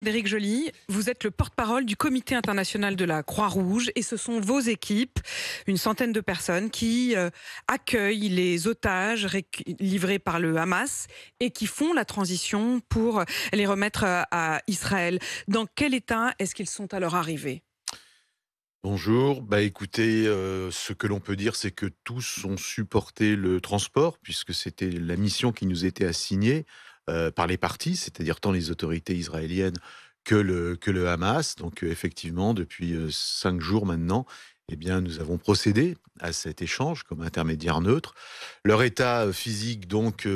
Frédéric Joly, vous êtes le porte-parole du Comité international de la Croix-Rouge et ce sont vos équipes, une centaine de personnes qui accueillent les otages livrés par le Hamas et qui font la transition pour les remettre à Israël. Dans quel état est-ce qu'ils sont à leur arrivée ? Bonjour, écoutez, ce que l'on peut dire, c'est que tous ont supporté le transport, puisque c'était la mission qui nous était assignée par les parties, c'est-à-dire tant les autorités israéliennes que le Hamas. Donc effectivement, depuis 5 jours maintenant, eh bien, nous avons procédé à cet échange comme intermédiaire neutre. Leur état physique, donc,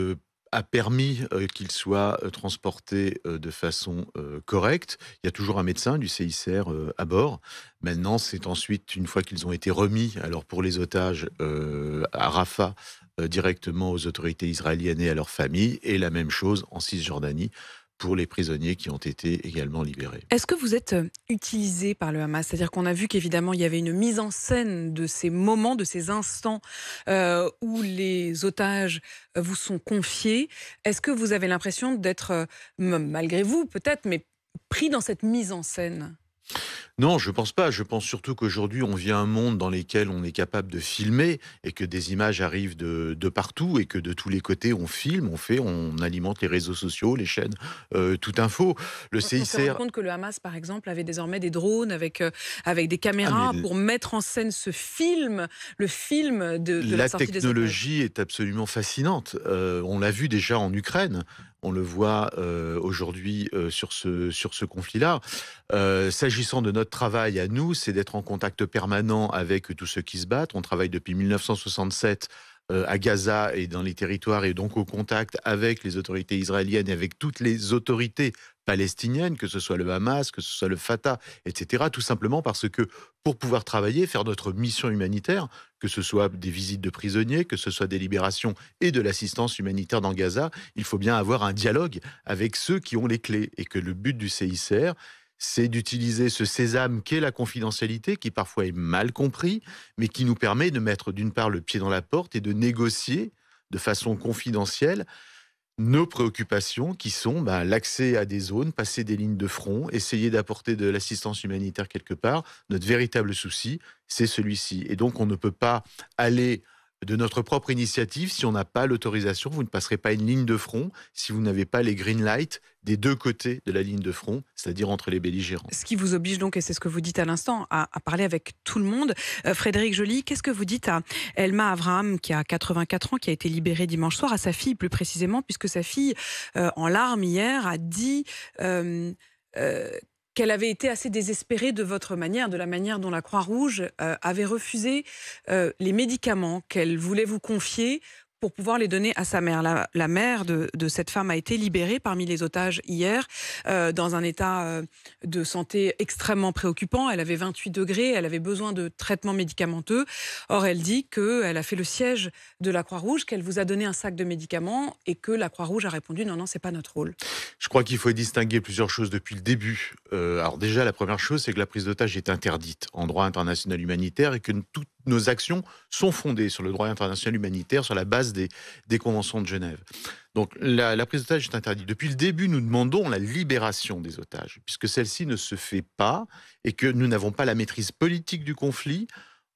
a permis qu'ils soient transportés de façon correcte. Il y a toujours un médecin du CICR à bord. Maintenant, c'est ensuite, une fois qu'ils ont été remis, alors pour les otages à Rafah, directement aux autorités israéliennes et à leurs familles, et la même chose en Cisjordanie pour les prisonniers qui ont été également libérés. Est-ce que vous êtes utilisé par le Hamas ? C'est-à-dire qu'on a vu qu'évidemment il y avait une mise en scène de ces moments, de ces instants où les otages vous sont confiés. Est-ce que vous avez l'impression d'être, malgré vous peut-être, mais pris dans cette mise en scène ? Non, je pense pas. Je pense surtout qu'aujourd'hui, on vit un monde dans lequel on est capable de filmer et que des images arrivent de partout et que de tous les côtés, on filme, on alimente les réseaux sociaux, les chaînes, tout info. Le On s'est rendu CICR. compte que le Hamas, par exemple, avait désormais des drones avec des Ah, mais caméras pour mettre en scène ce film, le film de la la sortie des otages. technologie est absolument fascinante. On l'a vu déjà en Ukraine. On le voit aujourd'hui sur ce conflit-là. S'agissant de notre travail à nous, c'est d'être en contact permanent avec tous ceux qui se battent. On travaille depuis 1967 à Gaza et dans les territoires et donc au contact avec les autorités israéliennes et avec toutes les autorités palestiniennes, que ce soit le Hamas, que ce soit le Fatah, etc. Tout simplement parce que pour pouvoir travailler, faire notre mission humanitaire, que ce soit des visites de prisonniers, que ce soit des libérations et de l'assistance humanitaire dans Gaza, il faut bien avoir un dialogue avec ceux qui ont les clés. Et que le but du CICR, c'est d'utiliser ce sésame qu'est la confidentialité, qui parfois est mal compris, mais qui nous permet de mettre d'une part le pied dans la porte et de négocier de façon confidentielle nos préoccupations qui sont l'accès à des zones, passer des lignes de front, essayer d'apporter de l'assistance humanitaire quelque part. Notre véritable souci, c'est celui-ci. Et donc, on ne peut pas aller de notre propre initiative si on n'a pas l'autorisation. Vous ne passerez pas une ligne de front si vous n'avez pas les green lights des deux côtés de la ligne de front, c'est-à-dire entre les belligérants. Ce qui vous oblige donc, et c'est ce que vous dites à l'instant, à parler avec tout le monde. Frédéric Joly, qu'est-ce que vous dites à Elma Avraham, qui a 84 ans, qui a été libérée dimanche soir, à sa fille plus précisément, puisque sa fille, en larmes hier, a dit euh, qu'elle avait été assez désespérée de votre manière, de la manière dont la Croix-Rouge avait refusé les médicaments qu'elle voulait vous confier pour pouvoir les donner à sa mère. La mère de cette femme a été libérée parmi les otages hier, dans un état de santé extrêmement préoccupant. Elle avait 28 degrés, elle avait besoin de traitements médicamenteux. Or, elle dit qu'elle a fait le siège de la Croix-Rouge, qu'elle vous a donné un sac de médicaments et que la Croix-Rouge a répondu « Non, non, c'est pas notre rôle ». Je crois qu'il faut distinguer plusieurs choses depuis le début. Alors déjà, la première chose, c'est que la prise d'otage est interdite en droit international humanitaire et que toutes nos actions sont fondées sur le droit international humanitaire, sur la base des conventions de Genève. Donc la prise d'otage est interdite. Depuis le début, nous demandons la libération des otages, puisque celle-ci ne se fait pas et que nous n'avons pas la maîtrise politique du conflit.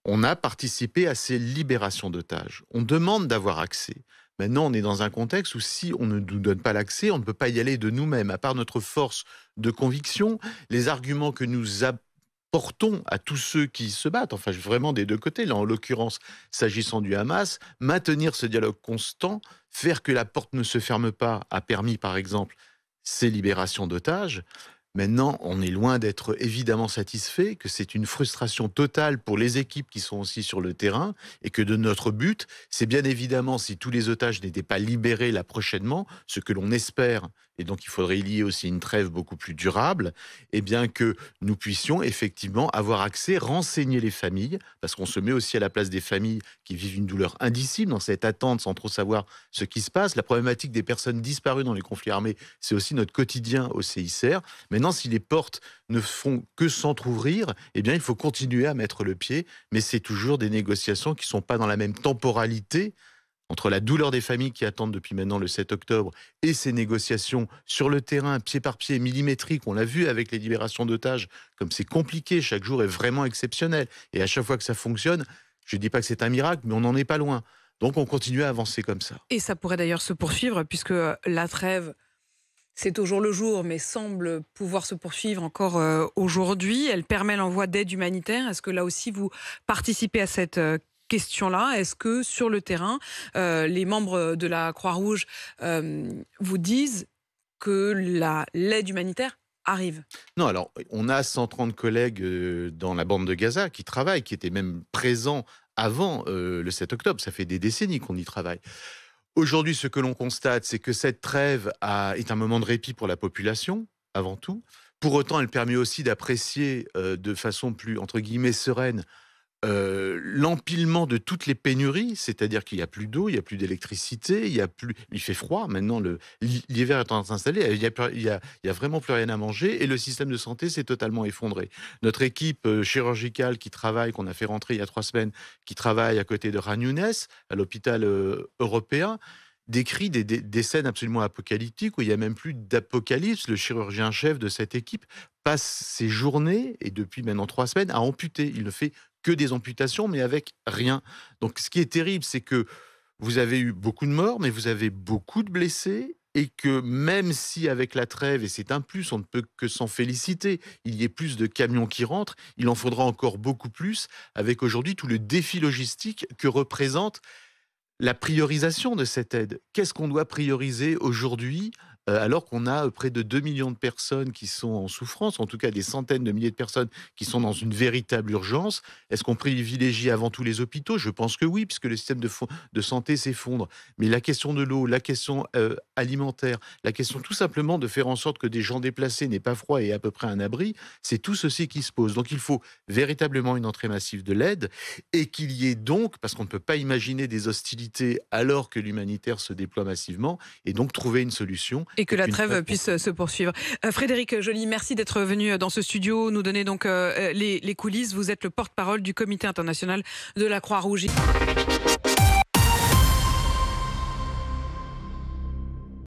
On a participé à ces libérations d'otages. On demande d'avoir accès. Maintenant, on est dans un contexte où si on ne nous donne pas l'accès, on ne peut pas y aller de nous-mêmes. À part notre force de conviction, les arguments que nous apportons à tous ceux qui se battent, enfin vraiment des deux côtés, là en l'occurrence s'agissant du Hamas, maintenir ce dialogue constant, faire que la porte ne se ferme pas, a permis par exemple ces libérations d'otages. Maintenant, on est loin d'être évidemment satisfait, que c'est une frustration totale pour les équipes qui sont aussi sur le terrain et que de notre but, c'est bien évidemment, si tous les otages n'étaient pas libérés là prochainement, ce que l'on espère, et donc il faudrait y lier aussi une trêve beaucoup plus durable, et bien que nous puissions effectivement avoir accès, renseigner les familles, parce qu'on se met aussi à la place des familles qui vivent une douleur indicible dans cette attente sans trop savoir ce qui se passe. La problématique des personnes disparues dans les conflits armés, c'est aussi notre quotidien au CICR. Maintenant, si les portes ne font que s'entrouvrir, eh bien, il faut continuer à mettre le pied, mais c'est toujours des négociations qui ne sont pas dans la même temporalité Entre la douleur des familles qui attendent depuis maintenant le 7 octobre et ces négociations sur le terrain, pied par pied, millimétriques, on l'a vu avec les libérations d'otages, comme c'est compliqué, chaque jour est vraiment exceptionnel. Et à chaque fois que ça fonctionne, je ne dis pas que c'est un miracle, mais on n'en est pas loin. Donc on continue à avancer comme ça. Et ça pourrait d'ailleurs se poursuivre, puisque la trêve, c'est au jour le jour, mais semble pouvoir se poursuivre encore aujourd'hui. Elle permet l'envoi d'aide humanitaire. Est-ce que là aussi, vous participez à cette question-là? Est-ce que sur le terrain, les membres de la Croix-Rouge vous disent que l'aide humanitaire arrive? Non, alors on a 130 collègues dans la bande de Gaza qui travaillent, qui étaient même présents avant le 7 octobre. Ça fait des décennies qu'on y travaille. Aujourd'hui, ce que l'on constate, c'est que cette trêve est un moment de répit pour la population, avant tout. Pour autant, elle permet aussi d'apprécier de façon plus, entre guillemets, sereine, l'empilement de toutes les pénuries, c'est-à-dire qu'il n'y a plus d'eau, il n'y a plus d'électricité, il fait froid, maintenant l'hiver est en train de s'installer, il y a vraiment plus rien à manger et le système de santé s'est totalement effondré. Notre équipe chirurgicale qui travaille, qu'on a fait rentrer il y a 3 semaines, qui travaille à côté de Khan Younes, à l'hôpital européen, décrit des scènes absolument apocalyptiques où il n'y a même plus d'apocalypse. Le chirurgien-chef de cette équipe passe ses journées, et depuis maintenant 3 semaines, à amputer. Il ne fait que des amputations, mais avec rien. Donc ce qui est terrible, c'est que vous avez eu beaucoup de morts, mais vous avez beaucoup de blessés, et que même si avec la trêve, et c'est un plus, on ne peut que s'en féliciter, il y ait plus de camions qui rentrent, il en faudra encore beaucoup plus, avec aujourd'hui tout le défi logistique que représente la priorisation de cette aide. Qu'est-ce qu'on doit prioriser aujourd'hui alors qu'on a près de 2 millions de personnes qui sont en souffrance, en tout cas des centaines de milliers de personnes qui sont dans une véritable urgence? Est-ce qu'on privilégie avant tout les hôpitaux? Je pense que oui, puisque le système de santé s'effondre. Mais la question de l'eau, la question alimentaire, la question tout simplement de faire en sorte que des gens déplacés n'aient pas froid et à peu près un abri, c'est tout ceci qui se pose. Donc il faut véritablement une entrée massive de l'aide, et qu'il y ait donc, parce qu'on ne peut pas imaginer des hostilités alors que l'humanitaire se déploie massivement, et donc trouver une solution. Et que la trêve puisse se poursuivre. Frédéric Joly, merci d'être venu dans ce studio, nous donner donc les coulisses. Vous êtes le porte-parole du Comité international de la Croix-Rouge.